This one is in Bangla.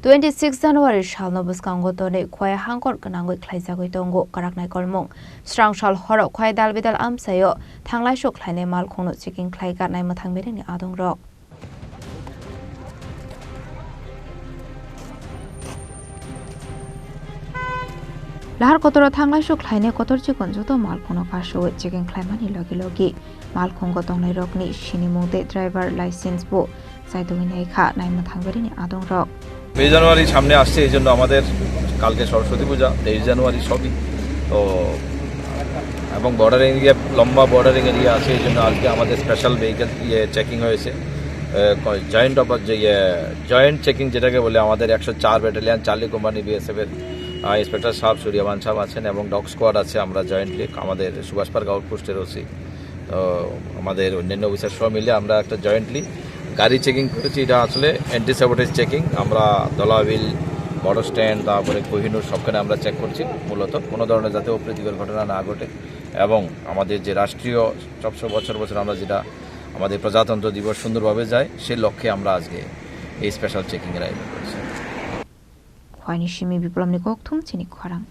26 January Shalno Buskango Tone Kwaya Hangor Kanangoi Klaizago Tongo Karaknai Kolmong Strang Shal Horo Kwaya Dalbidal Amsayo Tanglai Shok Kleine Mal Kono Chicken Klai Gat Nai Matang Meeting Adong Rock Lahar Kotoro Tanglai Shok Kleine Kotor Chicken Joto Mal Kono Kasho Chicken Klaimani Logi Logi Mal Kongo Tonglai Rockni Shinimode Driver License Bo Saidowine Kha Nai Matang Meeting Adong Rock ২৩ জানুয়ারি সামনে আসছে এই জন্য আমাদের কালকে সরস্বতী পূজা 23 জানুয়ারি সবই তো এবং বর্ডারিং এরিয়া লম্বা বর্ডারিং এরিয়া আছে এই জন্য আজকে আমাদের স্পেশাল ভেহিকল চেকিং হয়েছে জয়েন্ট চেকিং যেটাকে বলে আমাদের 104 ব্যাটালিয়ন চার্লি কোম্পানি বিএসএফ এর ইন্সপেক্টর সাহেব সূর্যবান সাহেব আছেন এবং ডগ স্কোয়াড আছে আমরা জয়েন্টলি আমাদের সুভাষ পার্ক আউটপোস্টের ওসি তো আমাদের অন্যান্য অফিসার সব মিলে আমরা একটা জয়েন্টলি গাড়ি চেকিং করেছি এটা আসলে অ্যান্টি স্যাবোটেজ চেকিং আমরা দলাবিল বড় স্ট্যান্ড তারপরে কোহিনুর সবখানে আমরা চেক করছি মূলত কোনো ধরনের যাতে অপ্রীতিকর ঘটনা না ঘটে এবং আমাদের যে রাষ্ট্রীয় 700 বছর আমরা যেটা আমাদের প্রজাতন্ত্র দিবস সুন্দরভাবে যায় সেই লক্ষ্যে আমরা আজকে এই স্পেশাল চেকিংয়ের আয়োজন করেছি। Hwani Shimi Biplomni Koktum Chini Khwarang